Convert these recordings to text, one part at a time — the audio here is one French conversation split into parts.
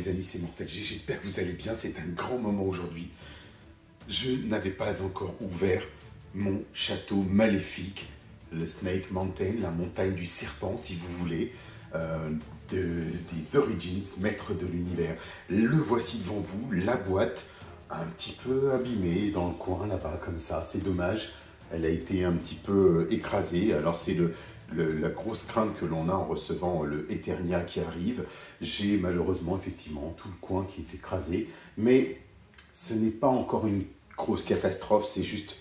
les amis, c'est Mortal G, j'espère que vous allez bien, c'est un grand moment aujourd'hui. Je n'avais pas encore ouvert mon château maléfique, le Snake Mountain, la montagne du serpent si vous voulez, des Origins, maître de l'univers. Le voici devant vous, la boîte, un petit peu abîmée dans le coin là-bas comme ça, c'est dommage. Elle a été un petit peu écrasée, alors c'est la grosse crainte que l'on a en recevant le Eternia qui arrive. J'ai malheureusement effectivement tout le coin qui est écrasé, mais ce n'est pas encore une grosse catastrophe, c'est juste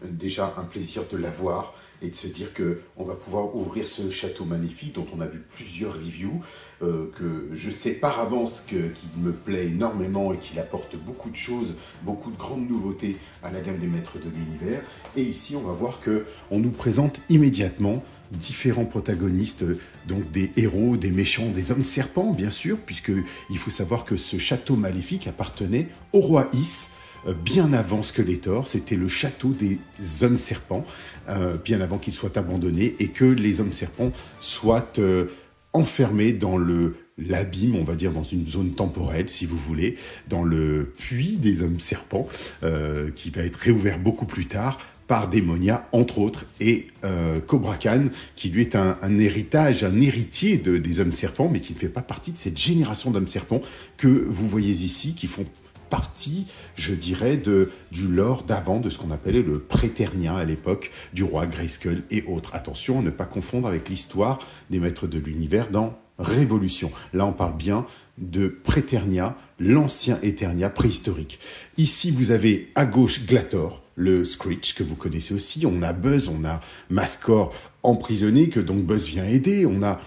déjà un plaisir de l'avoir et de se dire qu'on va pouvoir ouvrir ce château magnifique dont on a vu plusieurs reviews, que je sais par avance qu'il me plaît énormément et qu'il apporte beaucoup de choses, beaucoup de grandes nouveautés à la gamme des maîtres de l'univers. Et ici, on va voir qu'on nous présente immédiatement différents protagonistes, donc des héros, des méchants, des hommes serpents, bien sûr, puisqu'il faut savoir que ce château maléfique appartenait au roi Is, bien avant Skeletor. C'était le château des hommes serpents, bien avant qu'il soit abandonné et que les hommes serpents soient enfermés dans l'abîme, on va dire dans une zone temporelle, si vous voulez, dans le puits des hommes serpents, qui va être réouvert beaucoup plus tard, par Démonia, entre autres, et Cobra Khan, qui lui est un héritier des hommes serpents, mais qui ne fait pas partie de cette génération d'hommes serpents que vous voyez ici, qui font partie, je dirais, du lore d'avant, de ce qu'on appelait le Préternien à l'époque, du roi Grayskull et autres. Attention à ne pas confondre avec l'histoire des maîtres de l'univers dans Révolution. Là, on parle bien de Préternia, l'ancien Eternia préhistorique. Ici, vous avez à gauche Glator, le Screech, que vous connaissez aussi. On a Buzz, on a Mascor emprisonné, que donc Buzz vient aider. On a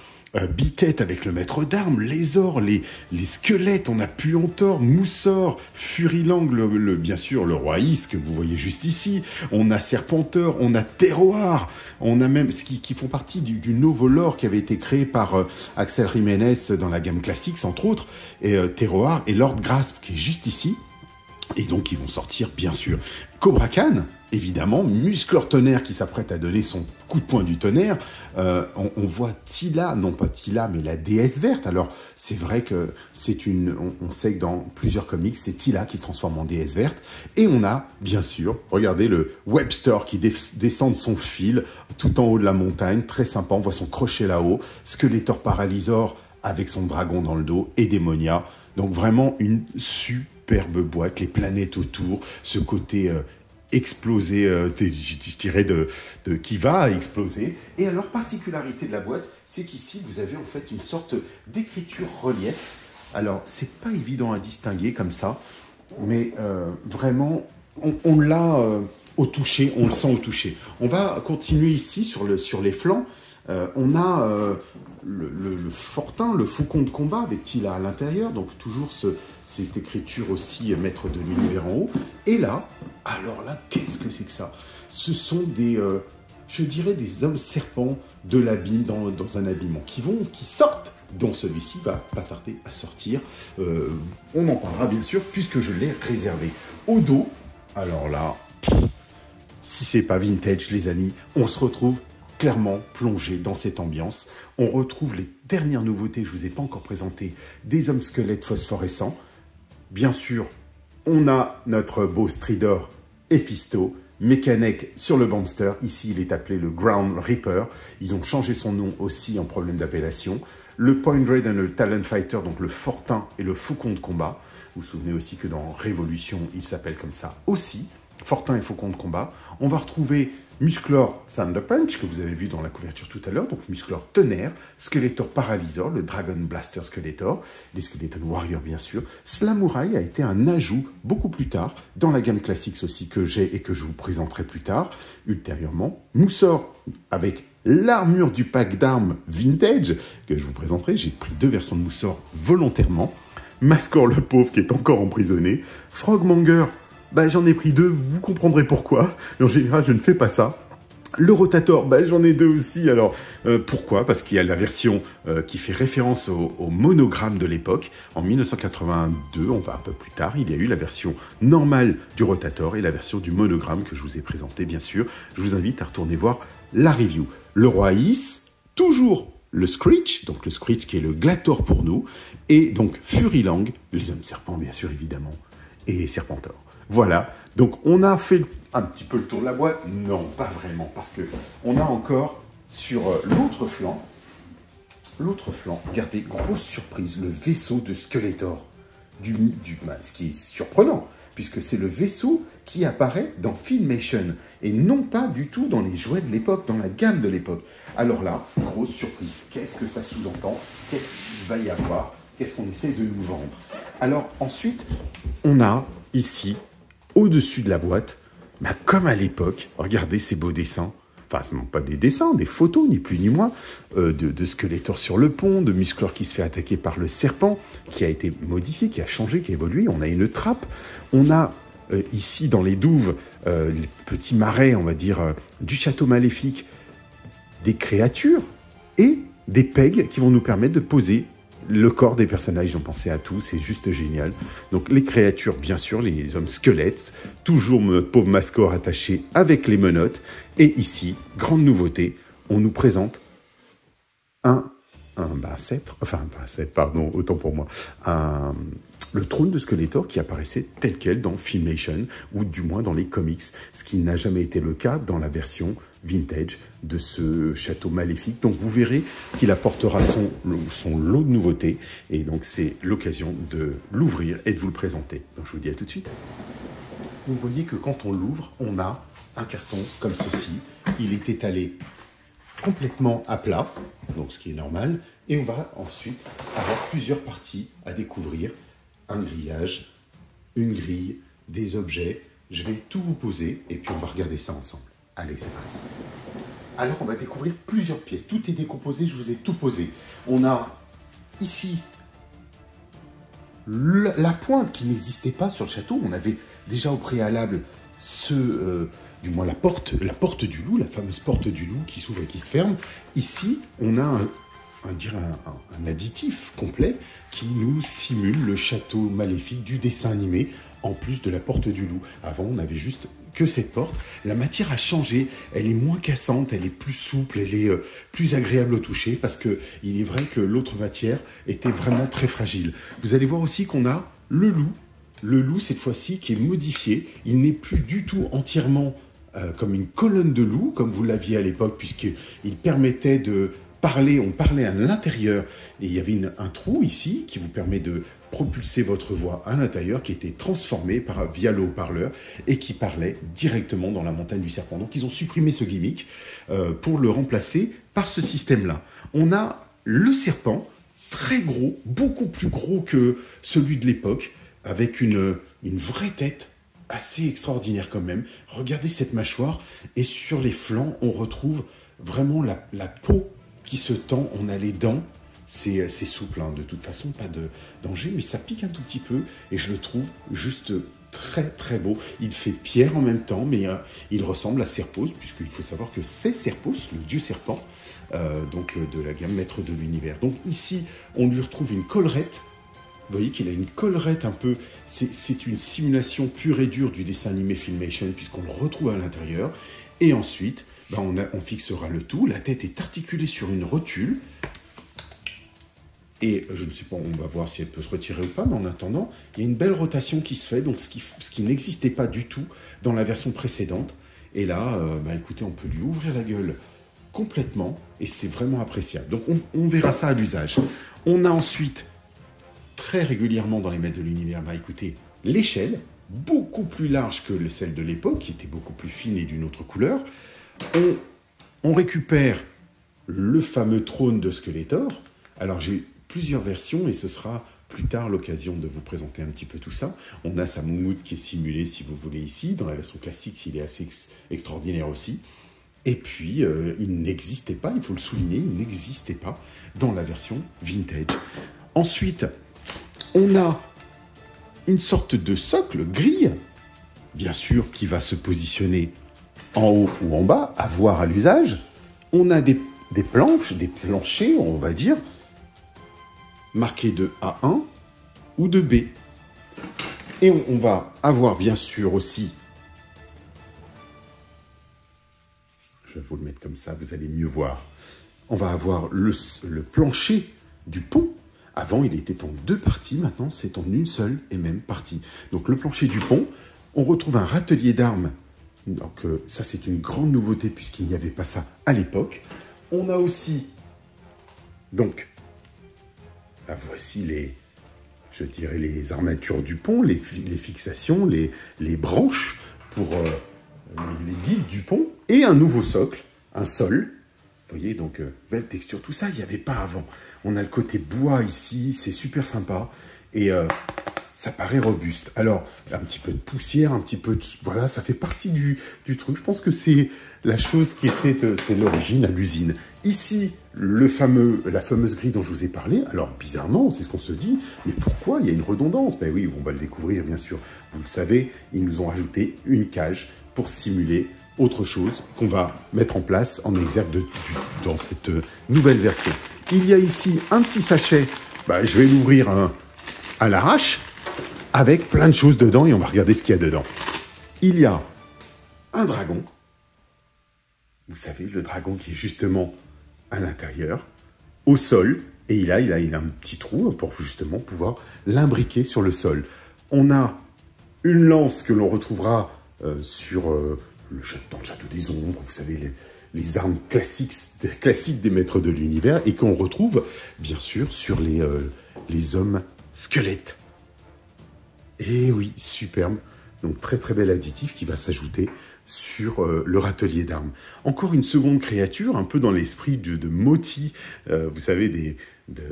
Bitet avec le maître d'armes, Lézor, les squelettes, on a Puantor, Moussor, Furilang, bien sûr le roi Is, que vous voyez juste ici. On a Serpenteur, on a Terroir, on a même qui font partie du nouveau lore qui avait été créé par Axel Jiménez dans la gamme Classics, entre autres, et Terroir et Lord Grasp qui est juste ici. Et donc, ils vont sortir, bien sûr, Cobra Khan, évidemment, Musclor Tonnerre qui s'apprête à donner son coup de poing du tonnerre. On voit Tila, non pas Tila, mais la déesse verte. Alors, c'est vrai que on sait que dans plusieurs comics, c'est Tila qui se transforme en déesse verte. Et on a, bien sûr, regardez le Webster qui descend de son fil tout en haut de la montagne. Très sympa, on voit son crochet là-haut. Skeletor Paralysor avec son dragon dans le dos et Démonia. Donc, vraiment une superbe boîte, les planètes autour, ce côté explosé, je dirais, qui va exploser. Et alors, particularité de la boîte, c'est qu'ici, vous avez en fait une sorte d'écriture relief. Alors, c'est pas évident à distinguer comme ça, mais vraiment, on l'a au toucher, on le sent au toucher. On va continuer ici sur les flancs. On a le fortin, le faucon de combat avec Tila à l'intérieur, donc toujours cette écriture aussi maître de l'univers en haut. Et là, alors là, qu'est-ce que c'est que ça? Ce sont je dirais, des hommes serpents de l'abîme, dans un habillement, qui sortent, dont celui-ci va pas tarder à sortir. On en parlera bien sûr, puisque je l'ai réservé. Au dos, alors là, si c'est pas vintage, les amis, on se retrouve clairement plongé dans cette ambiance. On retrouve les dernières nouveautés, je ne vous ai pas encore présenté, des hommes squelettes phosphorescents. Bien sûr, on a notre beau Strider Ephisto, Mekanek sur le Bombster. Ici, il est appelé le Ground Reaper. Ils ont changé son nom aussi en problème d'appellation. Le Point Raid et le Talon Fighter, donc le Fortin et le Faucon de combat. Vous vous souvenez aussi que dans Révolution, il s'appelle comme ça aussi. Fortin et Faucon de combat. On va retrouver Musclor Thunder Punch, que vous avez vu dans la couverture tout à l'heure, donc Musclor Tonnerre, Skeletor Paralysor, le Dragon Blaster Skeletor, les Skeleton Warriors bien sûr. Slamurai a été un ajout beaucoup plus tard, dans la gamme Classics aussi, que j'ai et que je vous présenterai plus tard, ultérieurement. Moussor, avec l'armure du pack d'armes vintage, que je vous présenterai. J'ai pris 2 versions de Moussor volontairement. Mascor le pauvre, qui est encore emprisonné. Frogmonger, j'en ai pris 2, vous comprendrez pourquoi. En général, je ne fais pas ça. Le Rotator, j'en ai 2 aussi. Alors, pourquoi? Parce qu'il y a la version qui fait référence au monogramme de l'époque. En 1982, on va un peu plus tard, il y a eu la version normale du Rotator et la version du monogramme que je vous ai présenté, bien sûr. Je vous invite à retourner voir la review. Le Roi Is, toujours le Screech, donc le Screech qui est le Glator pour nous, et donc Furilang, les hommes serpents bien sûr évidemment, et Serpentor. Voilà, donc on a fait un petit peu le tour de la boîte. Non, pas vraiment, parce que on a encore sur l'autre flanc, regardez, grosse surprise, le vaisseau de Skeletor, ce qui est surprenant, puisque c'est le vaisseau qui apparaît dans Filmation, et non pas du tout dans les jouets de l'époque, dans la gamme de l'époque. Alors là, grosse surprise, qu'est-ce que ça sous-entend? Qu'est-ce qu'il va y avoir? Qu'est-ce qu'on essaie de nous vendre? Alors ensuite, on a ici, au-dessus de la boîte, comme à l'époque, regardez ces beaux dessins, enfin, ce ne sont pas des dessins, des photos, ni plus ni moins, de Skeletor sur le pont, de Musclor qui se fait attaquer par le serpent, qui a été modifié, qui a changé, qui a évolué. On a une trappe. On a ici, dans les douves, les petits marais, on va dire, du château maléfique, des créatures et des pegs qui vont nous permettre de poser le corps des personnages. Ils ont pensé à tout, c'est juste génial. Donc les créatures, bien sûr, les hommes squelettes, toujours notre pauvre Mascor attaché avec les menottes. Et ici, grande nouveauté, on nous présente un sceptre, pardon, autant pour moi, le trône de Skeletor qui apparaissait tel quel dans Filmation, ou du moins dans les comics, ce qui n'a jamais été le cas dans la version vintage de ce château maléfique. Donc vous verrez qu'il apportera son lot de nouveautés, et donc c'est l'occasion de l'ouvrir et de vous le présenter. Donc je vous dis à tout de suite. Vous voyez que quand on l'ouvre, on a un carton comme ceci. Il est étalé complètement à plat, donc ce qui est normal, et on va ensuite avoir plusieurs parties à découvrir. Un grillage, une grille, des objets. Je vais tout vous poser et puis on va regarder ça ensemble. Allez, c'est parti. Alors, on va découvrir plusieurs pièces. Tout est décomposé, je vous ai tout posé. On a ici la pointe qui n'existait pas sur le château. On avait déjà au préalable du moins la porte du loup, la fameuse porte du loup qui s'ouvre et qui se ferme. Ici, on a un additif complet qui nous simule le château maléfique du dessin animé, en plus de la porte du loup. Avant, on avait juste que cette porte. La matière a changé, elle est moins cassante, elle est plus souple, elle est plus agréable au toucher, parce que il est vrai que l'autre matière était vraiment très fragile. Vous allez voir aussi qu'on a le loup cette fois-ci qui est modifié. Il n'est plus du tout entièrement comme une colonne de loup, comme vous l'aviez à l'époque, puisqu'il permettait de parler, on parlait à l'intérieur, et il y avait un trou ici qui vous permet de propulser votre voix à l'intérieur, qui était transformée via le haut-parleur et qui parlait directement dans la montagne du serpent. Donc ils ont supprimé ce gimmick pour le remplacer par ce système-là. On a le serpent, très gros, beaucoup plus gros que celui de l'époque, avec une vraie tête assez extraordinaire quand même. Regardez cette mâchoire, et sur les flancs, on retrouve vraiment la peau qui se tend. On a les dents, c'est souple, hein, de toute façon, pas de danger, mais ça pique un tout petit peu, et je le trouve juste très très beau. Il fait pierre en même temps, mais il ressemble à Serpos, puisqu'il faut savoir que c'est Serpos, le dieu serpent, donc de la gamme maître de l'univers. Donc ici, on lui retrouve une collerette. Vous voyez qu'il a une collerette un peu, c'est une simulation pure et dure du dessin animé Filmation, puisqu'on le retrouve à l'intérieur. Et ensuite, on fixera le tout. La tête est articulée sur une rotule. Et je ne sais pas, on va voir si elle peut se retirer ou pas, mais en attendant, il y a une belle rotation qui se fait, donc ce qui n'existait pas du tout dans la version précédente. Et là, écoutez, on peut lui ouvrir la gueule complètement, et c'est vraiment appréciable. Donc on verra ça à l'usage. On a ensuite, très régulièrement dans les maîtres de l'univers, écoutez, l'échelle, beaucoup plus large que celle de l'époque, qui était beaucoup plus fine et d'une autre couleur. On récupère le fameux trône de Skeletor. Alors j'ai plusieurs versions, et ce sera plus tard l'occasion de vous présenter un petit peu tout ça. On a sa moumoute qui est simulée, si vous voulez, ici. Dans la version classique, il est assez extraordinaire aussi. Et puis, il n'existait pas, il faut le souligner, il n'existait pas dans la version vintage. Ensuite, on a une sorte de socle, grille, bien sûr, qui va se positionner en haut ou en bas, à voir à l'usage. On a des planches, des planchers, on va dire, marqués de A1 ou de B. Et on va avoir bien sûr aussi, je vais vous le mettre comme ça, vous allez mieux voir, on va avoir le plancher du pont. Avant, il était en 2 parties, maintenant c'est en une seule et même partie. Donc le plancher du pont, on retrouve un râtelier d'armes. Donc ça, c'est une grande nouveauté puisqu'il n'y avait pas ça à l'époque. On a aussi, donc, là, voici je dirais les armatures du pont, les fixations, les branches pour les guides du pont, et un nouveau socle, un sol. Vous voyez, donc, belle texture, tout ça, il n'y avait pas avant. On a le côté bois ici, c'est super sympa, et ça paraît robuste. Alors, un petit peu de poussière, un petit peu de... Voilà, ça fait partie du truc. Je pense que c'est la chose qui était... c'est l'origine à l'usine. Ici, la fameuse grille dont je vous ai parlé. Alors, bizarrement, c'est ce qu'on se dit. Mais pourquoi il y a une redondance? Ben oui, on va le découvrir, bien sûr. Vous le savez, ils nous ont ajouté une cage pour simuler autre chose qu'on va mettre en place en exergue dans cette nouvelle version. Il y a ici un petit sachet. Ben, je vais l'ouvrir à l'arrache, avec plein de choses dedans, et on va regarder ce qu'il y a dedans. Il y a un dragon. Vous savez, le dragon qui est justement à l'intérieur, au sol, et il a un petit trou pour justement pouvoir l'imbriquer sur le sol. On a une lance que l'on retrouvera dans le château des ombres, vous savez, les armes classiques des maîtres de l'univers, et qu'on retrouve, bien sûr, sur les hommes squelettes. Et oui, superbe. Donc, très très bel additif qui va s'ajouter sur le râtelier d'armes. Encore une seconde créature, un peu dans l'esprit de Moti, vous savez, de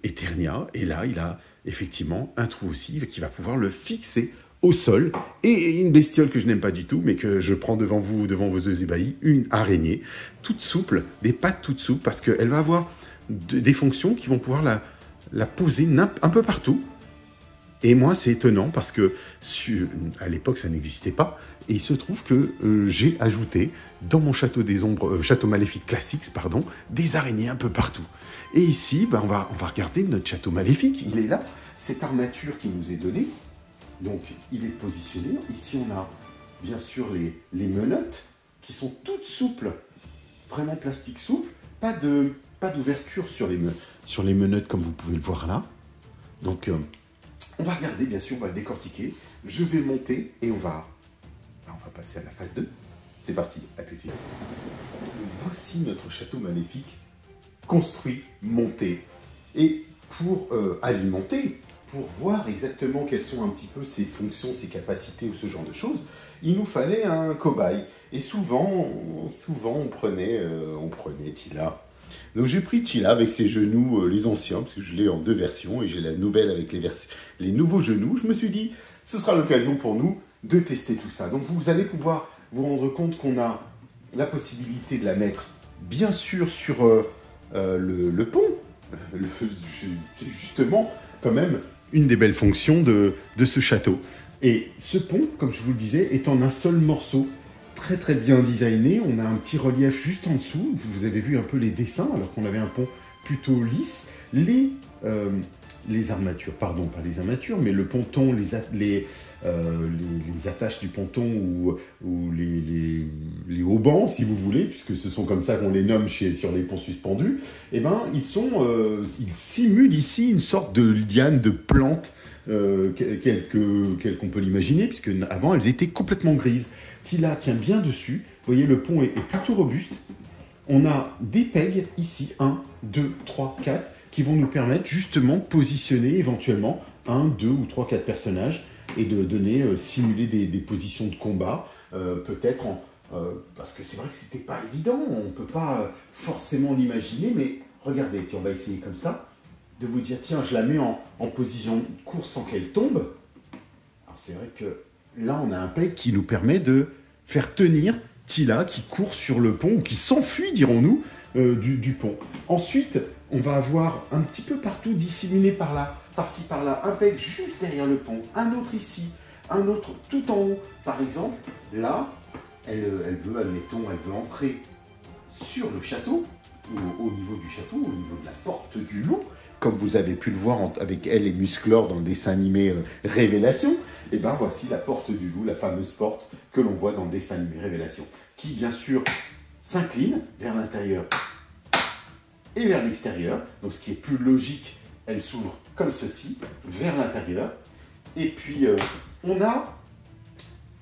Eternia. Et là, il a effectivement un trou aussi qui va pouvoir le fixer au sol. Et une bestiole que je n'aime pas du tout, mais que je prends devant vos yeux ébahis, une araignée, toute souple, des pattes toutes souples, parce qu'elle va avoir des fonctions qui vont pouvoir la poser un peu partout. Et moi, c'est étonnant parce que à l'époque, ça n'existait pas. Et il se trouve que j'ai ajouté dans mon château des ombres, château maléfique classique, pardon, des araignées un peu partout. Et ici, ben, on va regarder notre château maléfique. Il est là, cette armature qui nous est donnée. Donc, il est positionné. Ici, on a bien sûr les menottes qui sont toutes souples, vraiment plastique souple. Pas d'ouverture sur les menottes comme vous pouvez le voir là. Donc, on va regarder, bien sûr, on va le décortiquer. Je vais monter et on va passer à la phase 2. C'est parti, à tout de suite. Voici notre château maléfique, construit, monté. Et pour alimenter, pour voir exactement quelles sont un petit peu ses fonctions, ses capacités ou ce genre de choses, il nous fallait un cobaye. Et souvent on prenait Tila. Donc j'ai pris Tila avec ses genoux, les anciens, parce que je l'ai en 2 versions, et j'ai la nouvelle avec les nouveaux genoux. Je me suis dit, ce sera l'occasion pour nous de tester tout ça. Donc vous allez pouvoir vous rendre compte qu'on a la possibilité de la mettre, bien sûr, sur le pont. C'est justement, quand même, une des belles fonctions de ce château. Et ce pont, comme je vous le disais, est en un seul morceau. Très très bien designé, on a un petit relief juste en dessous, vous avez vu un peu les dessins, alors qu'on avait un pont plutôt lisse. Les armatures, pardon, pas les armatures, mais le ponton, les attaches du ponton ou les haubans, si vous voulez, puisque ce sont comme ça qu'on les nomme sur les ponts suspendus, eh ben, ils simulent ici une sorte de liane, de plante, qu'on peut l'imaginer, puisque avant elles étaient complètement grises. Tila tient bien dessus, vous voyez, le pont est plutôt robuste. On a des pegs ici, 1, 2, 3, 4, qui vont nous permettre justement de positionner éventuellement 1, 2 ou 3, 4 personnages et de donner, simuler des positions de combat, peut-être parce que c'est vrai que c'était pas évident, on ne peut pas forcément l'imaginer, mais regardez, puis on va essayer comme ça, de vous dire, tiens, je la mets en position de course sans qu'elle tombe. Alors c'est vrai que là, on a un peg qui nous permet de faire tenir Tila qui court sur le pont, ou qui s'enfuit, dirons-nous, du pont. Ensuite, on va avoir un petit peu partout, disséminé par là, par-ci, par-là, un peg juste derrière le pont, un autre ici, un autre tout en haut. Par exemple, là, elle veut entrer sur le château, au niveau du château, au niveau de la porte du loup, comme vous avez pu le voir avec elle et Musclor dans le dessin animé Révélation. Et bien voici la porte du loup, la fameuse porte que l'on voit dans le dessin animé Révélation, qui bien sûr s'incline vers l'intérieur et vers l'extérieur. Donc ce qui est plus logique, elle s'ouvre comme ceci, vers l'intérieur. Et puis on a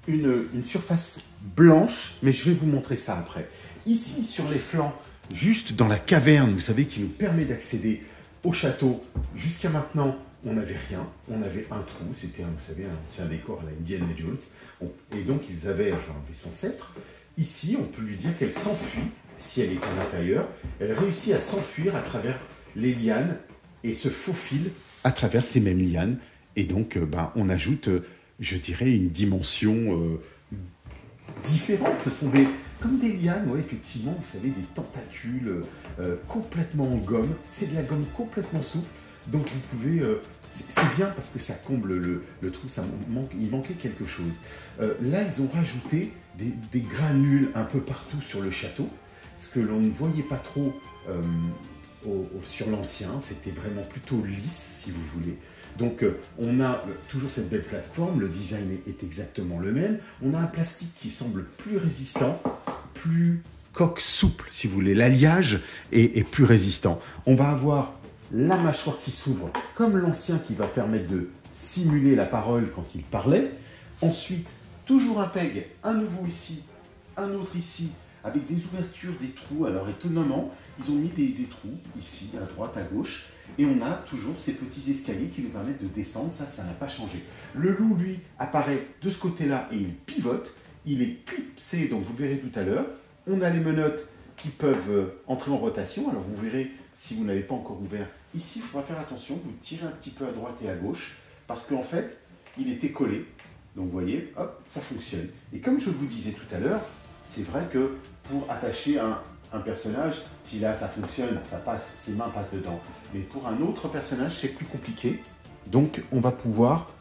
une surface blanche, mais je vais vous montrer ça après. Ici, sur les flancs, juste dans la caverne, vous savez, qui nous permet d'accéder au château. Jusqu'à maintenant, on n'avait rien. On avait un trou, c'était, vous savez, un ancien décor à la Indiana Jones. Et donc, ils avaient, je vais enlever son sceptre. Ici, on peut lui dire qu'elle s'enfuit, si elle est à l'intérieur. Elle réussit à s'enfuir à travers les lianes et se faufile à travers ces mêmes lianes. Et donc, on ajoute, je dirais, une dimension différente. Ce sont comme des lianes, ouais, effectivement, vous savez, des tentacules complètement en gomme. C'est de la gomme complètement souple. Donc, vous pouvez... c'est bien parce que ça comble le trou, il manquait quelque chose. Là, ils ont rajouté des granules un peu partout sur le château, ce que l'on ne voyait pas trop sur l'ancien. C'était vraiment plutôt lisse, si vous voulez. Donc, on a toujours cette belle plateforme, le design est exactement le même. On a un plastique qui semble plus résistant, plus coque souple, si vous voulez. L'alliage est plus résistant. On va avoir la mâchoire qui s'ouvre, comme l'ancien, qui va permettre de simuler la parole quand il parlait. Ensuite, toujours un peg, un nouveau ici, un autre ici, avec des ouvertures, des trous. Alors étonnamment, ils ont mis des trous ici, à droite, à gauche, et on a toujours ces petits escaliers qui nous permettent de descendre. Ça n'a pas changé. Le loup, lui, apparaît de ce côté-là et il pivote. Il est clipsé, donc vous verrez tout à l'heure. On a les menottes qui peuvent entrer en rotation. Alors vous verrez, si vous n'avez pas encore ouvert, ici, il faudra faire attention. Vous tirez un petit peu à droite et à gauche, parce qu'en fait, il était collé. Donc vous voyez, hop, ça fonctionne. Et comme je vous disais tout à l'heure, c'est vrai que pour attacher un personnage, si là ça fonctionne, ça passe, ses mains passent dedans. Mais pour un autre personnage, c'est plus compliqué. Donc on va pouvoir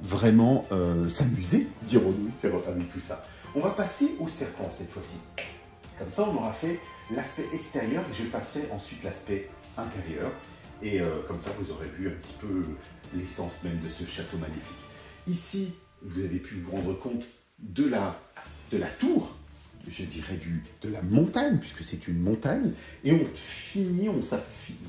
vraiment s'amuser, dirons-nous, avec tout ça. On va passer au serpent cette fois-ci. Comme ça, on aura fait l'aspect extérieur et je passerai ensuite l'aspect intérieur. Et comme ça, vous aurez vu un petit peu l'essence même de ce château maléfique. Ici, vous avez pu vous rendre compte de la tour, je dirais de la montagne, puisque c'est une montagne. Et on finit,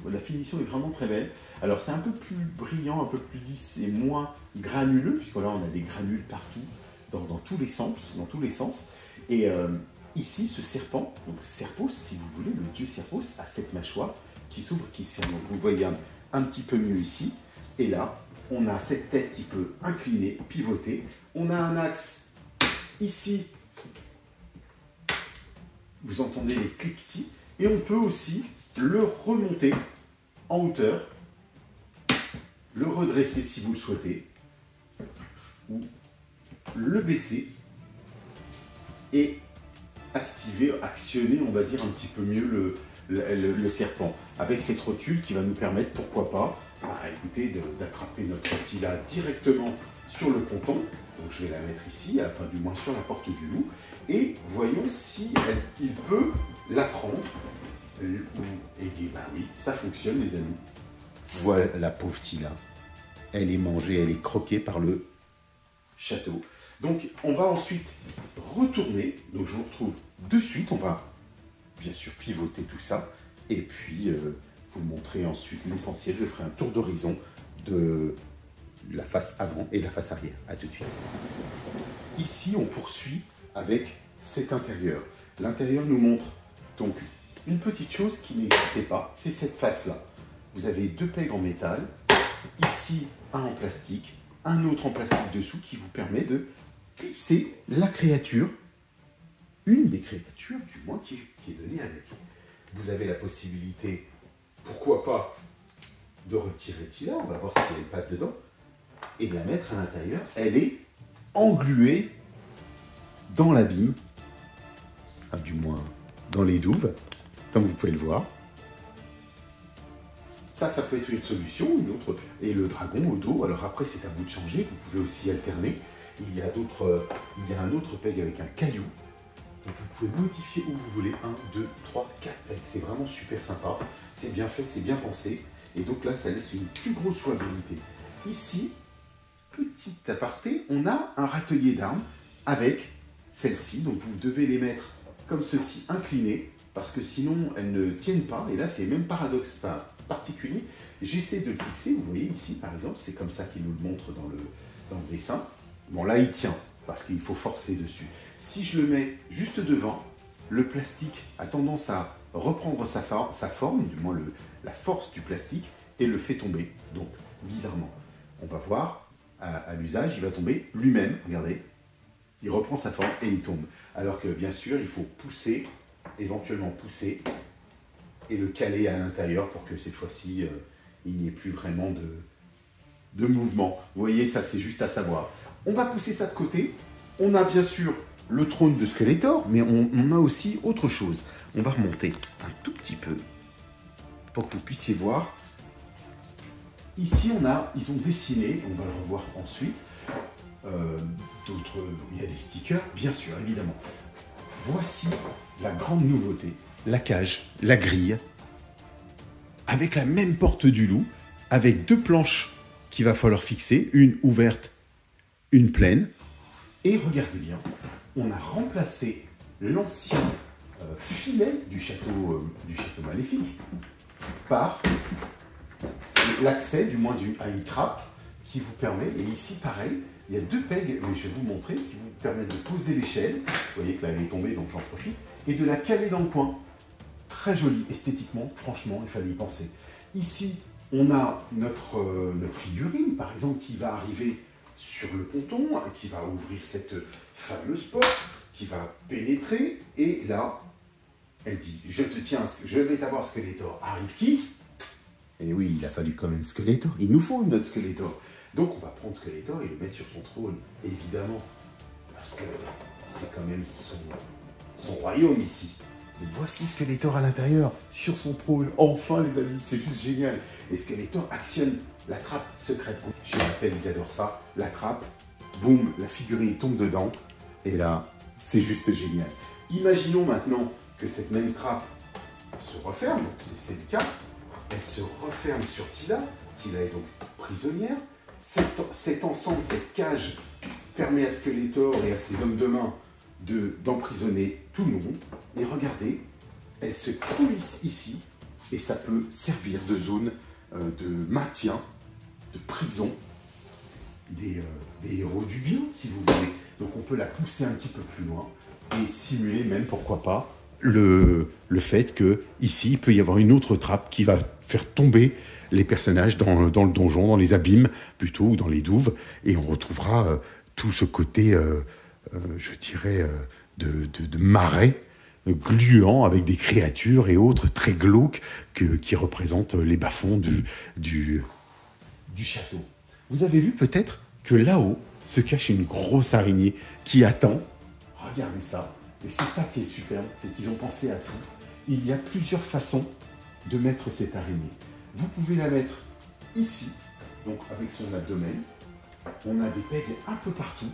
la finition est vraiment très belle. Alors c'est un peu plus brillant, un peu plus lisse et moins granuleux, puisque là on a des granules partout, dans tous les sens. Et ici, ce serpent, donc Serpos, si vous voulez, le dieu Serpos, a cette mâchoire qui s'ouvre, qui se ferme. Donc vous voyez un petit peu mieux ici. Et là, on a cette tête qui peut incliner, pivoter. On a un axe ici. Vous entendez les cliquetis. Et on peut aussi le remonter en hauteur, le redresser si vous le souhaitez, ou le baisser et actionner, on va dire, un petit peu mieux le serpent. Avec cette rotule qui va nous permettre, pourquoi pas, écoutez, d'attraper notre Attila directement sur le ponton. Donc je vais la mettre ici, enfin du moins sur la porte du loup. Et voyons si il peut la prendre. Et dit, oui, ça fonctionne les amis. Voilà la pauvre Tila. Elle est mangée, elle est croquée par le château. Donc on va ensuite retourner. Donc je vous retrouve de suite. On va bien sûr pivoter tout ça. Et puis vous montrer ensuite l'essentiel. Je ferai un tour d'horizon de la face avant et la face arrière. A tout de suite. Ici on poursuit avec cet intérieur. L'intérieur nous montre donc une petite chose qui n'existait pas. C'est cette face-là. Vous avez deux pegs en métal. Ici, un en plastique. Un autre en plastique dessous qui vous permet de clipser la créature. Une des créatures, du moins, qui est donnée avec. Vous avez la possibilité, pourquoi pas, de retirer Tila. On va voir si elle passe dedans. Et de la mettre à l'intérieur. Elle est engluée dans l'abîme. Du moins, dans les douves, comme vous pouvez le voir. Ça peut être une solution, une autre. Et le dragon au dos, alors après c'est à vous de changer, vous pouvez aussi alterner. Il y a un autre peg avec un caillou. Donc vous pouvez modifier où vous voulez, 1, 2, 3, 4 pegs. C'est vraiment super sympa. C'est bien fait, c'est bien pensé. Et donc là, ça laisse une plus grosse jouabilité. Ici, petit aparté, on a un râtelier d'armes avec celle-ci. Donc vous devez les mettre comme ceci, inclinés. parce que sinon elles ne tiennent pas. Et là, c'est même paradoxe, enfin, particulier. J'essaie de le fixer, vous voyez ici par exemple, c'est comme ça qu'il nous le montre dans le dessin. Bon là, il tient, parce qu'il faut forcer dessus. Si je le mets juste devant, le plastique a tendance à reprendre sa forme, du moins la force du plastique, et le fait tomber. Donc, bizarrement, on va voir, à l'usage, il va tomber lui-même, regardez, il reprend sa forme et il tombe. Alors que, bien sûr, il faut pousser, éventuellement pousser, et le caler à l'intérieur pour que cette fois-ci, il n'y ait plus vraiment de mouvement. Vous voyez, ça c'est juste à savoir. On va pousser ça de côté. On a bien sûr le trône de Skeletor, mais on a aussi autre chose. On va remonter un tout petit peu pour que vous puissiez voir. Ici, ils ont dessiné, on va le revoir ensuite, il y a des stickers, bien sûr, évidemment. Voici la grande nouveauté, la cage, la grille, avec la même porte du loup, avec 2 planches qu'il va falloir fixer, une ouverte, une pleine. Et regardez bien, on a remplacé l'ancien filet du château maléfique par l'accès, du moins à une trappe qui vous permet, et ici pareil, il y a 2 pegs, mais je vais vous montrer, qui vous permettent de poser l'échelle. Vous voyez que là elle est tombée, donc j'en profite, et de la caler dans le coin. Très joli, esthétiquement, franchement, il fallait y penser. Ici, on a notre figurine, par exemple, qui va arriver sur le ponton, qui va ouvrir cette fameuse porte, qui va pénétrer, et là, elle dit, je te tiens, je vais t'avoir Skeletor. Arrive qui? Et oui, il a fallu quand même Skeletor. Il nous faut notre Skeletor. Donc on va prendre Skeletor et le mettre sur son trône, évidemment. Parce que c'est quand même son royaume ici. Et voici Skeletor à l'intérieur, sur son trône. Enfin les amis, c'est juste génial. Et Skeletor actionne la trappe secrète. Je rappelle, ils adorent ça. La trappe, boum, la figurine tombe dedans. Et là, c'est juste génial. Imaginons maintenant que cette même trappe se referme. C'est le cas. Elle se referme sur Teela. Teela est donc prisonnière. Cet ensemble, cette cage, permet à Skeletor et à ses hommes de main d'emprisonner tout le monde. Et regardez, elle se coulisse ici, et ça peut servir de zone de maintien, de prison des héros du bien, si vous voulez. Donc on peut la pousser un petit peu plus loin, et simuler même, pourquoi pas, le fait que ici il peut y avoir une autre trappe qui va faire tomber les personnages dans le donjon, dans les abîmes plutôt, ou dans les douves, et on retrouvera tout ce côté, je dirais, de marais gluant avec des créatures et autres très glauques qui représentent les bas-fonds du château. Vous avez vu peut-être que là-haut se cache une grosse araignée qui attend. Regardez ça. Et c'est ça qui est superbe, c'est qu'ils ont pensé à tout. Il y a plusieurs façons de mettre cette araignée. Vous pouvez la mettre ici, donc avec son abdomen. On a des pegs un peu partout.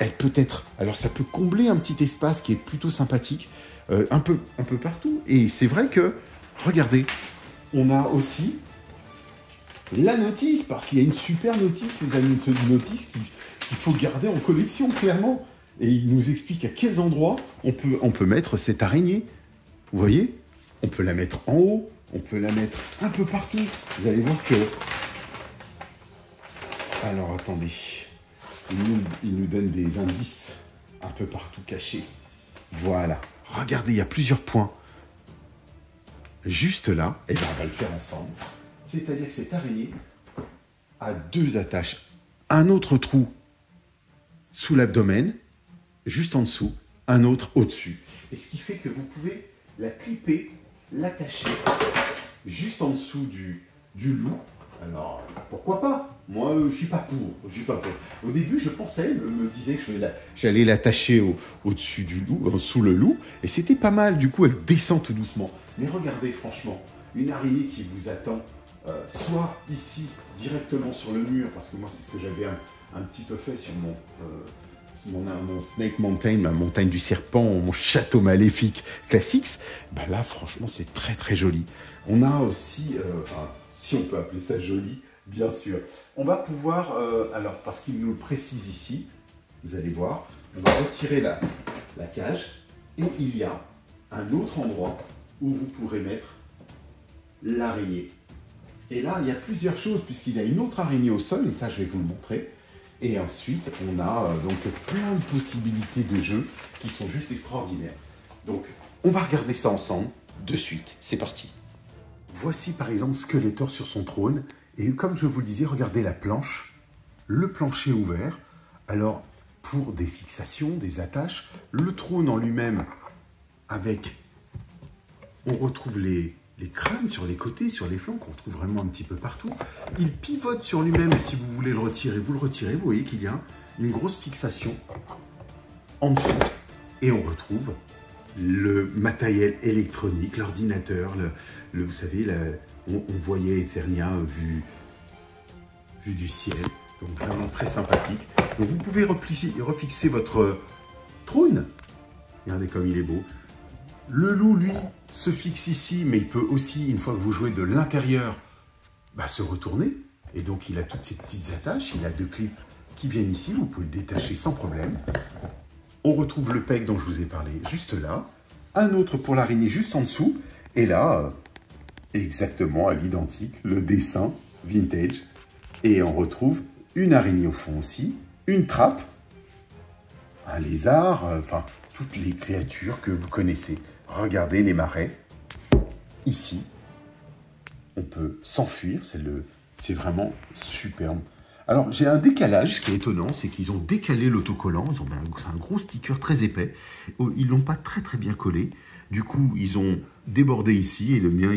Elle peut être, alors ça peut combler un petit espace qui est plutôt sympathique, un peu partout. Et c'est vrai que, regardez, on a aussi la notice, parce qu'il y a une super notice, les amis, une notice qu'il faut garder en collection, clairement. Et il nous explique à quels endroits on peut mettre cette araignée. Vous voyez? On peut la mettre en haut, on peut la mettre un peu partout. Vous allez voir que... Alors, attendez. Il nous donne des indices un peu partout cachés. Voilà. Regardez, il y a plusieurs points. Juste là, et bien on va le faire ensemble. C'est-à-dire que cette araignée a 2 attaches. Un autre trou sous l'abdomen, juste en dessous, un autre au-dessus. Et ce qui fait que vous pouvez la clipper, l'attacher juste en dessous du loup. Alors, pourquoi pas? Moi, je suis pas pour. Au début, je pensais, me disais que j'allais l'attacher au-dessus du loup, sous le loup, et c'était pas mal. Du coup, elle descend tout doucement. Mais regardez, franchement, une araignée qui vous attend, soit ici, directement sur le mur, parce que moi, c'est ce que j'avais un petit peu fait sur mon Snake Mountain, ma montagne du serpent, mon château maléfique classique. Ben là, franchement, c'est très très joli. On a aussi, si on peut appeler ça joli, bien sûr. On va pouvoir, alors parce qu'il nous le précise ici, vous allez voir, on va retirer la cage et il y a un autre endroit où vous pourrez mettre l'araignée. Et là, il y a plusieurs choses, puisqu'il y a une autre araignée au sol, et ça, je vais vous le montrer. Et ensuite, on a donc plein de possibilités de jeux qui sont juste extraordinaires. Donc, on va regarder ça ensemble de suite. C'est parti. Voici par exemple Skeletor sur son trône. Et comme je vous le disais, regardez la planche, le plancher ouvert. Alors, pour des fixations, des attaches, le trône en lui-même avec... On retrouve les crânes sur les côtés, sur les flancs, qu'on retrouve vraiment un petit peu partout. Il pivote sur lui-même et si vous voulez le retirer, vous le retirez. Vous voyez qu'il y a une grosse fixation en dessous. Et on retrouve le matériel électronique, l'ordinateur, vous savez, on voyait Eternia vu du ciel. Donc vraiment très sympathique. Donc vous pouvez refixer votre trône. Regardez comme il est beau. Le loup, lui, se fixe ici, mais il peut aussi, une fois que vous jouez de l'intérieur, se retourner. Et donc, il a toutes ces petites attaches. Il a 2 clips qui viennent ici. Vous pouvez le détacher sans problème. On retrouve le peg dont je vous ai parlé juste là. Un autre pour l'araignée juste en dessous. Et là, exactement à l'identique, le dessin vintage. Et on retrouve une araignée au fond aussi. Une trappe. Un lézard. Enfin, toutes les créatures que vous connaissez. Regardez les marais. Ici, on peut s'enfuir. C'est vraiment superbe. Alors, j'ai un décalage. Ce qui est étonnant, c'est qu'ils ont décalé l'autocollant. C'est un gros sticker très épais. Ils ne l'ont pas très bien collé. Du coup, ils ont débordé ici. Et le mien,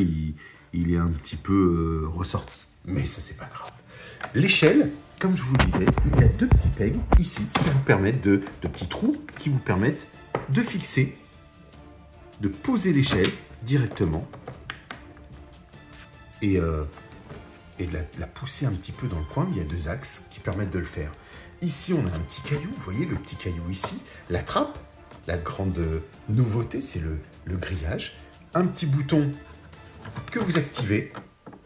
il est un petit peu ressorti. Mais ça, c'est pas grave. L'échelle, comme je vous le disais, il y a 2 petits pegs ici qui vous permettent de petits trous qui vous permettent de fixer, de poser l'échelle directement et de la pousser un petit peu dans le coin. Il y a 2 axes qui permettent de le faire. Ici, on a un petit caillou. Vous voyez le petit caillou ici. La trappe, la grande nouveauté, c'est le grillage. Un petit bouton que vous activez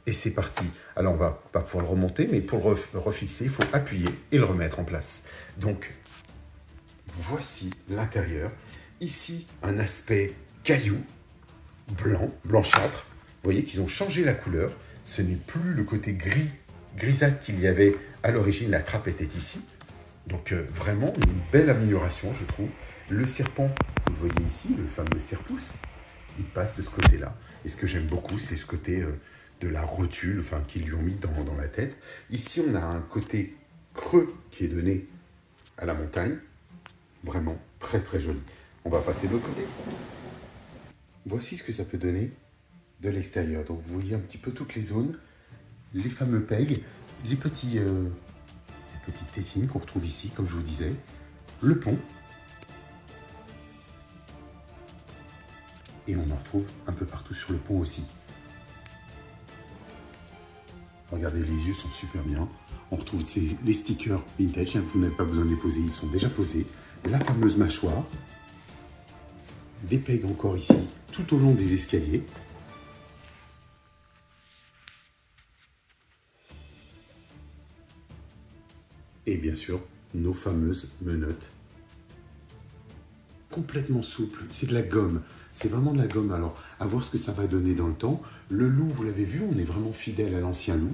et c'est parti. Alors, on va pas pouvoir le remonter, mais pour le refixer, il faut appuyer et le remettre en place. Donc, voici l'intérieur. Ici, un aspect caillou, blanchâtre. Vous voyez qu'ils ont changé la couleur. Ce n'est plus le côté grisâtre qu'il y avait à l'origine. La trappe était ici. Donc, vraiment une belle amélioration, je trouve. Le serpent, vous le voyez ici, le fameux serre-pouce, il passe de ce côté-là. Et ce que j'aime beaucoup, c'est ce côté de la rotule qu'ils lui ont mis dans la tête. Ici, on a un côté creux qui est donné à la montagne. Vraiment très joli. On va passer de l'autre côté. Voici ce que ça peut donner de l'extérieur. Donc vous voyez un petit peu toutes les zones, les fameux pegs, les petites tétines qu'on retrouve ici, comme je vous disais, le pont. Et on en retrouve un peu partout sur le pont aussi. Regardez, les yeux sont super bien. On retrouve les stickers vintage, vous n'avez pas besoin de les poser, ils sont déjà posés. La fameuse mâchoire. Des pegs encore ici, tout au long des escaliers. Et bien sûr, nos fameuses menottes. Complètement souples, c'est de la gomme. C'est vraiment de la gomme. Alors, à voir ce que ça va donner dans le temps. Le loup, vous l'avez vu, on est vraiment fidèle à l'ancien loup.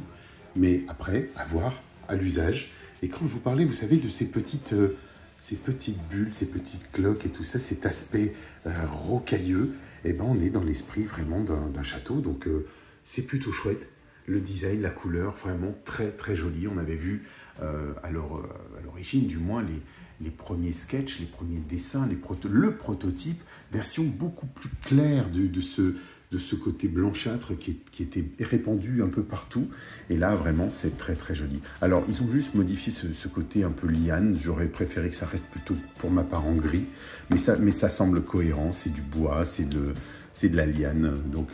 Mais après, à voir, à l'usage. Et quand je vous parlais, vous savez, de ces petites bulles, ces petites cloques et tout ça, cet aspect rocailleux, eh ben, on est dans l'esprit vraiment d'un château. Donc, c'est plutôt chouette. Le design, la couleur, vraiment très joli. On avait vu, à l'origine du moins, les premiers sketchs, les premiers dessins, le prototype, version beaucoup plus claire de ce côté blanchâtre qui était répandu un peu partout. Et là, vraiment, c'est très joli. Alors, ils ont juste modifié ce côté un peu liane. J'aurais préféré que ça reste plutôt, pour ma part, en gris. Mais ça semble cohérent. C'est du bois, c'est de la liane. Donc,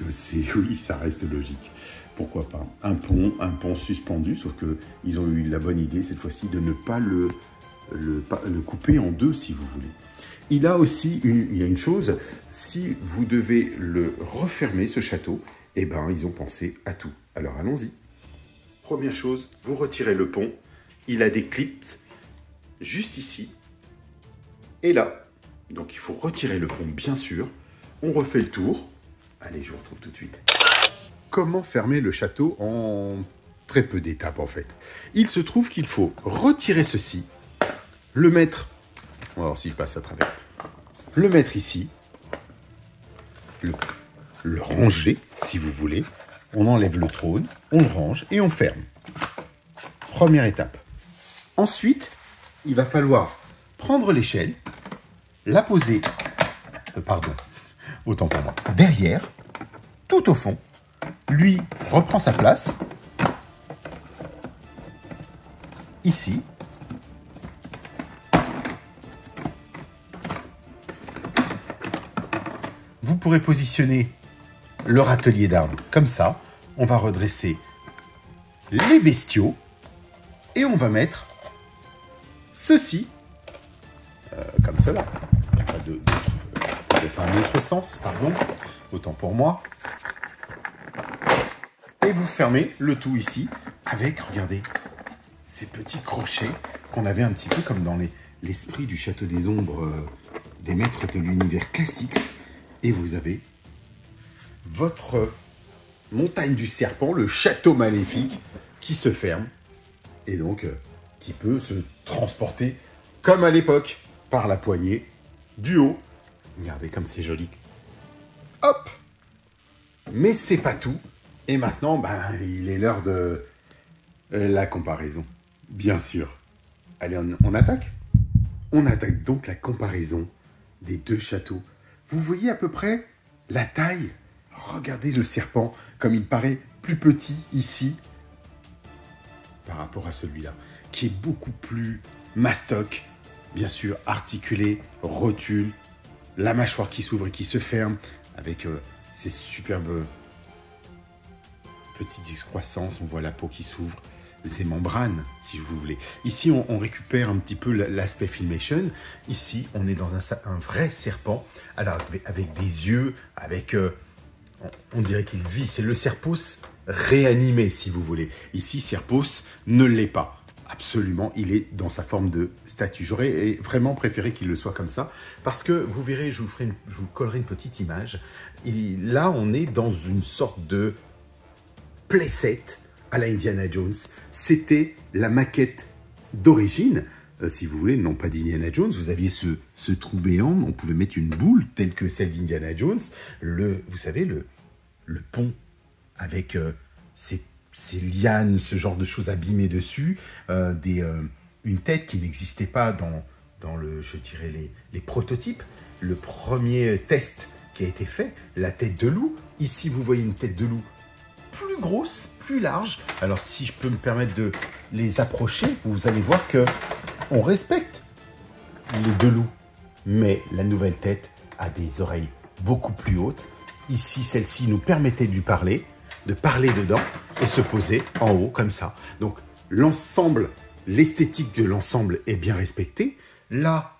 oui, ça reste logique. Pourquoi pas. Un pont suspendu, sauf qu'ils ont eu la bonne idée, cette fois-ci, de ne pas le couper en 2, si vous voulez. Il y a une chose, si vous devez le refermer, ce château, eh ben, ils ont pensé à tout. Alors, allons-y. Première chose, vous retirez le pont. Il a des clips juste ici et là. Donc, il faut retirer le pont, bien sûr. on refait le tour. Allez, je vous retrouve tout de suite. Comment fermer le château en très peu d'étapes, en fait. Il se trouve qu'il faut retirer ceci, le mettre... Alors, si je passe à travers... Le mettre ici, le ranger, si vous voulez. On enlève le trône, on le range et on ferme. Première étape. Ensuite, il va falloir prendre l'échelle, la poser, autant pour moi, derrière, tout au fond. Lui reprend sa place, ici. Vous pourrez positionner le râtelier d'armes comme ça. On va redresser les bestiaux et on va mettre ceci comme cela. Peut-être un autre sens, pardon, autant pour moi. Et vous fermez le tout ici avec, regardez, ces petits crochets qu'on avait un petit peu comme dans l'esprit du Château des Ombres des maîtres de l'univers classique. Et vous avez votre montagne du serpent, le château maléfique, qui se ferme. Et donc, qui peut se transporter, comme à l'époque, par la poignée, du haut. Regardez comme c'est joli. Hop! Mais c'est pas tout. Et maintenant, ben, il est l'heure de la comparaison. Bien sûr. Allez, on attaque? On attaque donc la comparaison des deux châteaux. Vous voyez à peu près la taille? Regardez le serpent, comme il paraît plus petit ici, par rapport à celui-là, qui est beaucoup plus mastoc, bien sûr, articulé, rotule, la mâchoire qui s'ouvre et qui se ferme, avec ces superbes petites excroissances, on voit la peau qui s'ouvre, ces membranes, si vous voulez. Ici, on récupère un petit peu l'aspect filmation. Ici, on est dans un vrai serpent, alors avec des yeux, avec... on dirait qu'il vit. C'est le Serpos réanimé, si vous voulez. Ici, Serpos ne l'est pas. Absolument, il est dans sa forme de statue. J'aurais vraiment préféré qu'il le soit comme ça, parce que, vous verrez, je vous collerai une petite image. Et là, on est dans une sorte de playset à la Indiana Jones. C'était la maquette d'origine, si vous voulez, non pas d'Indiana Jones. Vous aviez ce trou béant, on pouvait mettre une boule telle que celle d'Indiana Jones. Vous savez, le pont avec ces lianes, ce genre de choses abîmées dessus, une tête qui n'existait pas dans je dirais, les prototypes. Le premier test qui a été fait, la tête de loup. Ici, vous voyez une tête de loup plus grosse, plus large. Alors, si je peux me permettre de les approcher, vous allez voir que on respecte les deux loups. Mais la nouvelle tête a des oreilles beaucoup plus hautes. Ici, celle-ci nous permettait de lui parler, de parler dedans et se poser en haut comme ça. Donc, l'ensemble, l'esthétique de l'ensemble est bien respectée. Là,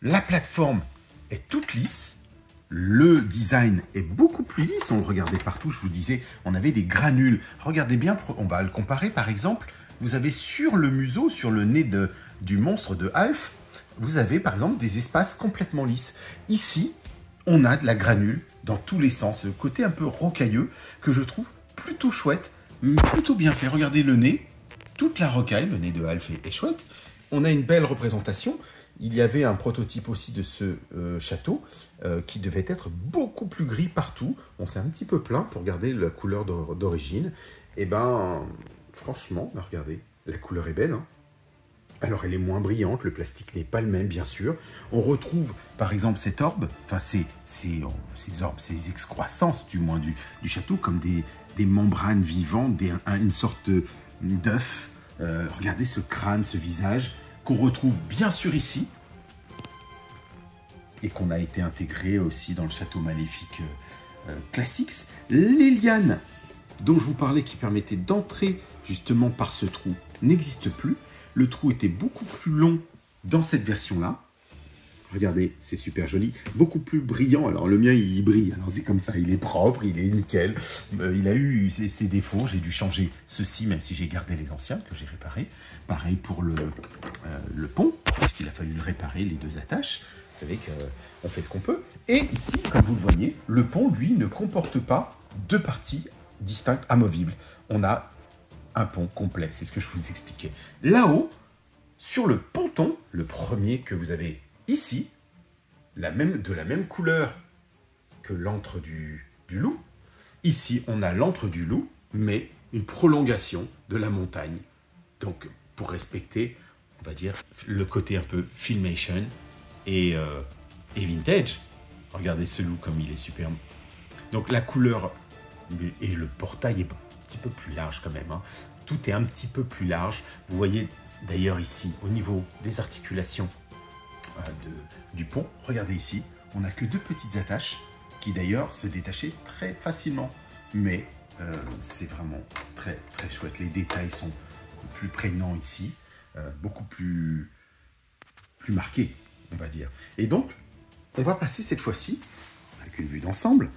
la plateforme est toute lisse. Le design est beaucoup plus lisse, on le regardait partout, je vous disais, on avait des granules. Regardez bien, on va le comparer par exemple, vous avez sur le museau, sur le nez du monstre de Alf, vous avez par exemple des espaces complètement lisses. Ici, on a de la granule dans tous les sens, le côté un peu rocailleux que je trouve plutôt chouette, plutôt bien fait. Regardez le nez, toute la rocaille, le nez de Alf est chouette. On a une belle représentation. Il y avait un prototype aussi de ce château qui devait être beaucoup plus gris partout. On s'est un petit peu plaint pour garder la couleur d'origine. Et ben, franchement, regardez, la couleur est belle. Hein. Alors, elle est moins brillante, le plastique n'est pas le même, bien sûr. On retrouve, par exemple, cette orbe, enfin, ces orbes, ces excroissances, du moins, du château, comme des membranes vivantes, une sorte d'œuf. Regardez ce crâne, ce visage, qu'on retrouve bien sûr ici, et qu'on a été intégré aussi dans le château maléfique classique. Les lianes dont je vous parlais qui permettaient d'entrer justement par ce trou n'existent plus. Le trou était beaucoup plus long dans cette version-là. Regardez, c'est super joli, beaucoup plus brillant. Alors le mien, il brille, alors c'est comme ça, il est propre, il est nickel. Il a eu ses défauts, j'ai dû changer ceci, même si j'ai gardé les anciens que j'ai réparés. Pareil pour le pont, parce qu'il a fallu le réparer, les deux attaches. savez qu'on fait ce qu'on peut. Et ici, comme vous le voyez, le pont, lui, ne comporte pas deux parties distinctes, amovibles. On a un pont complet, c'est ce que je vous expliquais. Là-haut, sur le ponton, le premier que vous avez ici, de la même couleur que l'antre du loup. Ici, on a l'antre du loup, mais une prolongation de la montagne. Donc, pour respecter, on va dire, le côté un peu filmation et vintage. Regardez ce loup comme il est superbe. Donc, la couleur et le portail est un petit peu plus large quand même. Hein. Tout est un petit peu plus large. Vous voyez d'ailleurs ici, au niveau des articulations du pont, regardez ici, on n'a que deux petites attaches qui d'ailleurs se détachaient très facilement. Mais c'est vraiment très très chouette. Les détails sont plus prégnants ici, beaucoup plus marqués, on va dire. Et donc, on va passer cette fois-ci, avec une vue d'ensemble,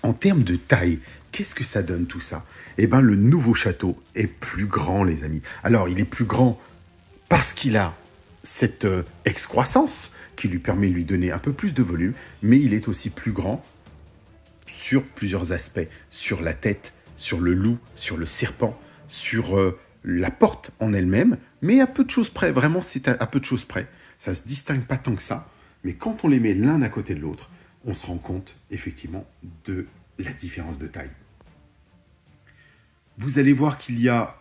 en termes de taille. Qu'est-ce que ça donne tout ça? Eh bien, le nouveau château est plus grand, les amis. Alors, il est plus grand parce qu'il a cette excroissance qui lui permet de lui donner un peu plus de volume, mais il est aussi plus grand sur plusieurs aspects, sur la tête, sur le loup, sur le serpent, sur la porte en elle-même, mais à peu de choses près, vraiment c'est à peu de choses près. Ça ne se distingue pas tant que ça, mais quand on les met l'un à côté de l'autre, on se rend compte effectivement de la différence de taille. Vous allez voir qu'il y a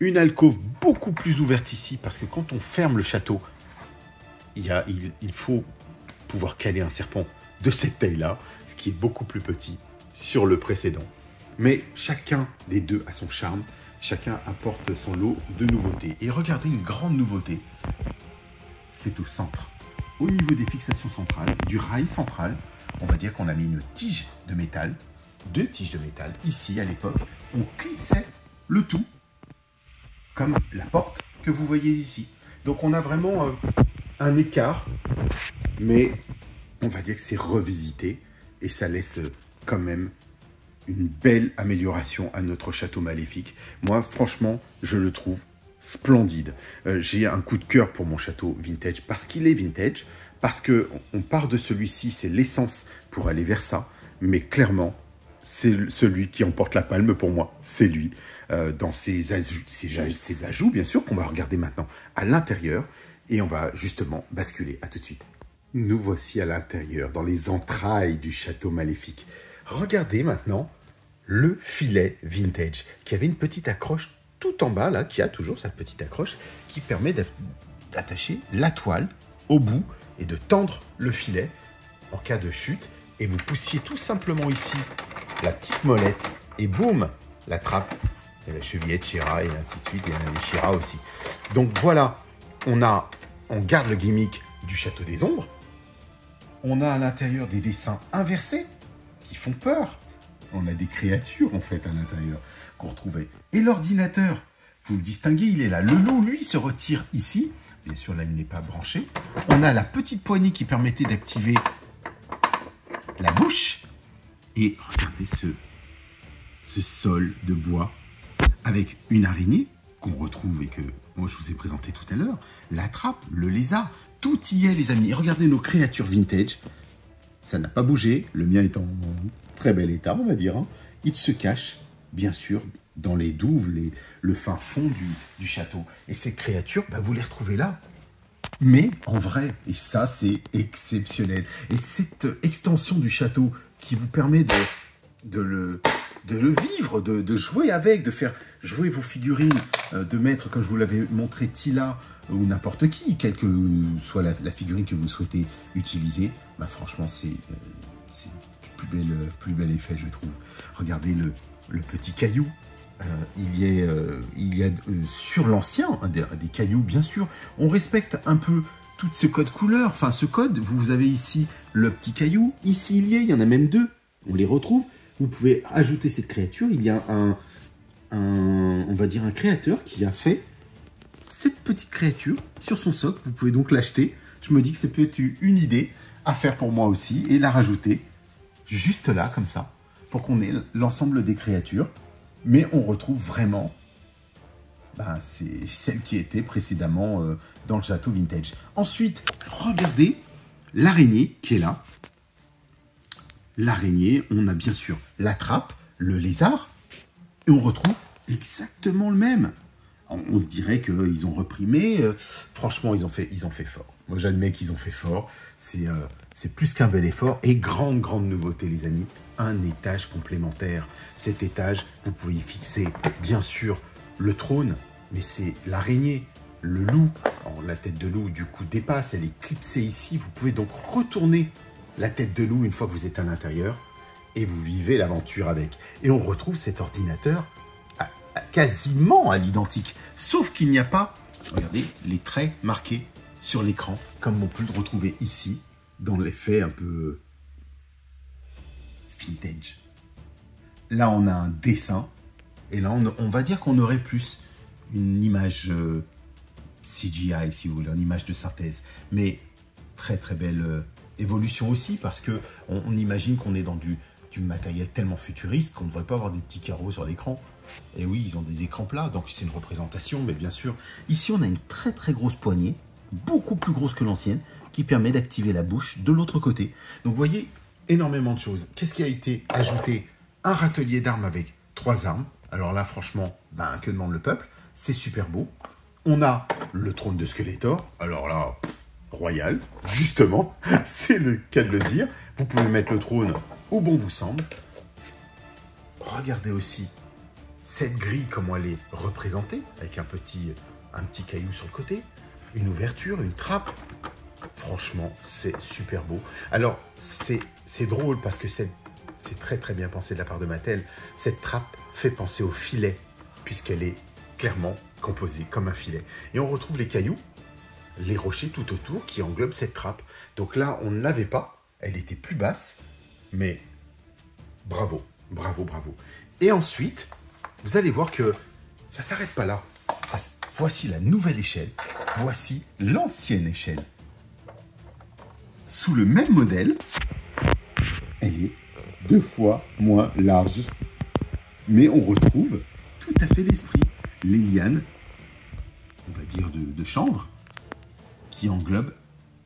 une alcôve beaucoup plus ouverte ici, parce que quand on ferme le château, il faut pouvoir caler un serpent de cette taille-là, ce qui est beaucoup plus petit sur le précédent. Mais chacun des deux a son charme, chacun apporte son lot de nouveautés. Et regardez une grande nouveauté, c'est au centre. Au niveau des fixations centrales, du rail central, on va dire qu'on a mis une tige de métal, deux tiges de métal. Ici, à l'époque, on clipsait le tout, comme la porte que vous voyez ici. Donc on a vraiment un écart, mais on va dire que c'est revisité et ça laisse quand même une belle amélioration à notre château maléfique. Moi, franchement, je le trouve splendide. J'ai un coup de cœur pour mon château vintage parce qu'il est vintage, parce qu'on part de celui-ci, c'est l'essence pour aller vers ça, mais clairement, c'est celui qui emporte la palme pour moi, c'est lui. Dans ses ajouts, bien sûr, qu'on va regarder maintenant à l'intérieur, et on va justement basculer. À tout de suite. Nous voici à l'intérieur, dans les entrailles du château maléfique. Regardez maintenant le filet vintage, qui avait une petite accroche tout en bas, là, qui a toujours sa petite accroche, qui permet d'attacher la toile au bout et de tendre le filet en cas de chute. Et vous poussiez tout simplement ici la petite molette, et boum, la trappe, et la chevillette Shira, et ainsi de suite, et les Shira aussi. Donc voilà, on garde le gimmick du château des ombres. On a à l'intérieur des dessins inversés qui font peur. On a des créatures en fait à l'intérieur qu'on retrouvait. Et l'ordinateur, vous le distinguez, il est là. Le loup, lui, se retire ici. Bien sûr, là, il n'est pas branché. On a la petite poignée qui permettait d'activer la bouche. Et regardez ce sol de bois avec une araignée qu'on retrouve et que moi je vous ai présenté tout à l'heure. La trappe, le lézard, tout y est les amis. Et regardez nos créatures vintage. Ça n'a pas bougé. Le mien est en très bel état, on va dire. Hein. Il se cache, bien sûr, dans les douves, le fin fond du château. Et ces créatures, bah, vous les retrouvez là. Mais en vrai, et ça c'est exceptionnel. Et cette extension du château qui vous permet de le vivre, de jouer avec, de faire jouer vos figurines, de mettre, comme je vous l'avais montré, Tila ou n'importe qui, quelle que soit la figurine que vous souhaitez utiliser, bah franchement c'est le plus bel effet, je trouve. Regardez le petit caillou. Il y a sur l'ancien des cailloux, bien sûr. On respecte un peu tout ce code couleur. Enfin, ce code, vous avez ici le petit caillou. Ici, il y en a même deux. On les retrouve. Vous pouvez ajouter cette créature. Il y a on va dire un créateur qui a fait cette petite créature sur son socle. Vous pouvez donc l'acheter. Je me dis que c'est peut-être une idée à faire pour moi aussi et la rajouter juste là, comme ça, pour qu'on ait l'ensemble des créatures. Mais on retrouve vraiment ben, c'est celle qui était précédemment dans le château vintage. Ensuite, regardez l'araignée qui est là. L'araignée, on a bien sûr la trappe, le lézard, et on retrouve exactement le même. On se dirait qu'ils ont repris, mais franchement, ils ont fait fort. Moi, j'admets qu'ils ont fait fort. C'est plus qu'un bel effort. Et grande nouveauté, les amis, un étage complémentaire. Cet étage, vous pouvez y fixer, bien sûr, le trône, mais c'est l'araignée, le loup. Alors, la tête de loup, du coup, dépasse. Elle est clipsée ici. Vous pouvez donc retourner la tête de loup une fois que vous êtes à l'intérieur et vous vivez l'aventure avec. Et on retrouve cet ordinateur quasiment à l'identique, sauf qu'il n'y a pas, regardez, les traits marqués sur l'écran, comme on peut le retrouver ici, dans l'effet un peu vintage. Là, on a un dessin, et là, on va dire qu'on aurait plus une image CGI, si vous voulez, une image de synthèse, mais très belle évolution aussi, parce que on imagine qu'on est dans du matériel tellement futuriste qu'on ne devrait pas avoir des petits carreaux sur l'écran. Et oui, ils ont des écrans plats, donc c'est une représentation, mais bien sûr. Ici, on a une très grosse poignée, beaucoup plus grosse que l'ancienne, qui permet d'activer la bouche de l'autre côté. Donc, vous voyez, énormément de choses. Qu'est-ce qui a été ajouté? Un râtelier d'armes avec 3 armes. Alors là, franchement, ben, que demande le peuple? C'est super beau. On a le trône de Skeletor. Alors là, royal, justement, c'est le cas de le dire. Vous pouvez mettre le trône où bon vous semble. Regardez aussi cette grille, comment elle est représentée, avec un petit caillou sur le côté, une ouverture, une trappe. Franchement, c'est super beau. Alors, c'est drôle parce que c'est très bien pensé de la part de Mattel. Cette trappe fait penser au filet, puisqu'elle est clairement composée comme un filet. Et on retrouve les cailloux, les rochers tout autour qui englobent cette trappe. Donc là, on ne l'avait pas, elle était plus basse, mais bravo. Et ensuite, vous allez voir que ça ne s'arrête pas là. Voici la nouvelle échelle. Voici l'ancienne échelle. Sous le même modèle, elle est 2 fois moins large. Mais on retrouve tout à fait l'esprit. Les lianes, on va dire de chanvre, qui englobent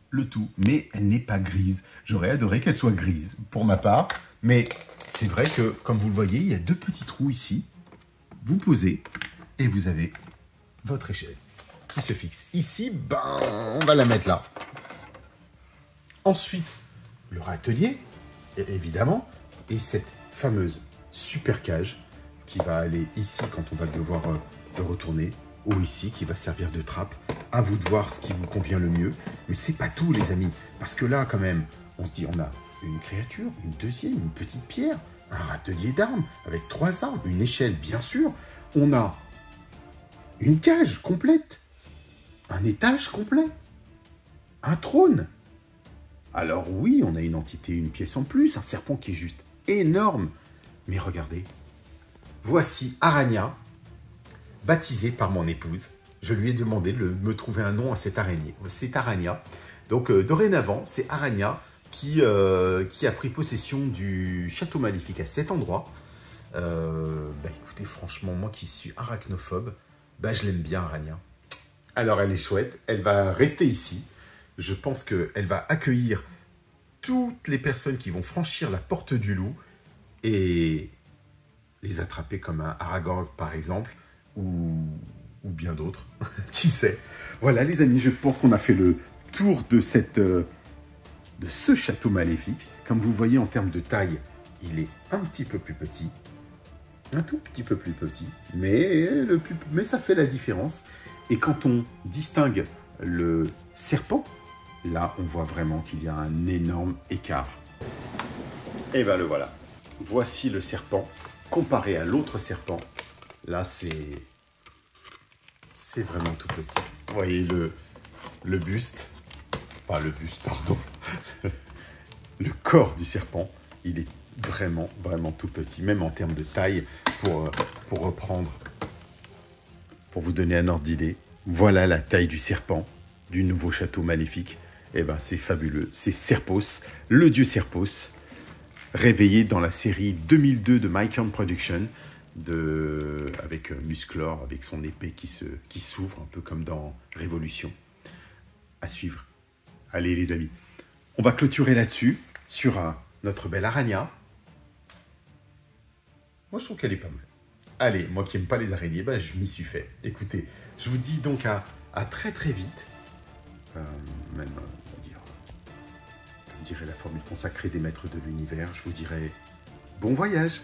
le tout. Mais elle n'est pas grise. J'aurais adoré qu'elle soit grise, pour ma part. Mais c'est vrai que, comme vous le voyez, il y a 2 petits trous ici. Vous posez et vous avez votre échelle qui se fixe. Ici, ben, on va la mettre là. Ensuite, le râtelier, évidemment, et cette fameuse super cage qui va aller ici quand on va devoir le retourner, ou ici qui va servir de trappe. À vous de voir ce qui vous convient le mieux. Mais c'est pas tout, les amis. Parce que là, quand même, on se dit, on a une créature, une deuxième, une petite pierre, un râtelier d'armes avec 3 armes, une échelle, bien sûr. On a une cage complète, un étage complet, un trône. Alors oui, on a une entité, une pièce en plus, un serpent qui est juste énorme. Mais regardez, voici Arania, baptisée par mon épouse. Je lui ai demandé de me trouver un nom à cette araignée. C'est Arania. Donc dorénavant, c'est Arania qui a pris possession du château maléfique à cet endroit. Bah écoutez, franchement, moi qui suis arachnophobe, bah je l'aime bien, Arania. Alors elle est chouette, elle va rester ici. Je pense qu'elle va accueillir toutes les personnes qui vont franchir la porte du loup et les attraper comme un Aragorn par exemple, ou bien d'autres, qui sait. Voilà les amis, je pense qu'on a fait le tour de ce château maléfique. Comme vous voyez en termes de taille, il est un petit peu plus petit. Un tout petit peu plus petit, mais ça fait la différence. Et quand on distingue le serpent, là, on voit vraiment qu'il y a un énorme écart. Et bien le voilà. Voici le serpent comparé à l'autre serpent. Là, c'est vraiment tout petit. Vous voyez le buste, pas le buste, pardon, le corps du serpent, il est vraiment tout petit, même en termes de taille, pour reprendre, pour vous donner un ordre d'idée. Voilà la taille du serpent du nouveau château maléfique. Et ben c'est fabuleux, c'est Serpos, le dieu Serpos, réveillé dans la série 2002 de Mycon Production. avec Musclor, avec son épée qui s'ouvre, un peu comme dans Révolution. À suivre. Allez les amis, on va clôturer là-dessus, sur notre belle Arania. Moi je trouve qu'elle est pas mal. Allez, moi qui n'aime pas les araignées, bah, je m'y suis fait. Écoutez, je vous dis donc à très très vite. Même, on va dire, comme dirait la formule consacrée des maîtres de l'univers, je vous dirais bon voyage.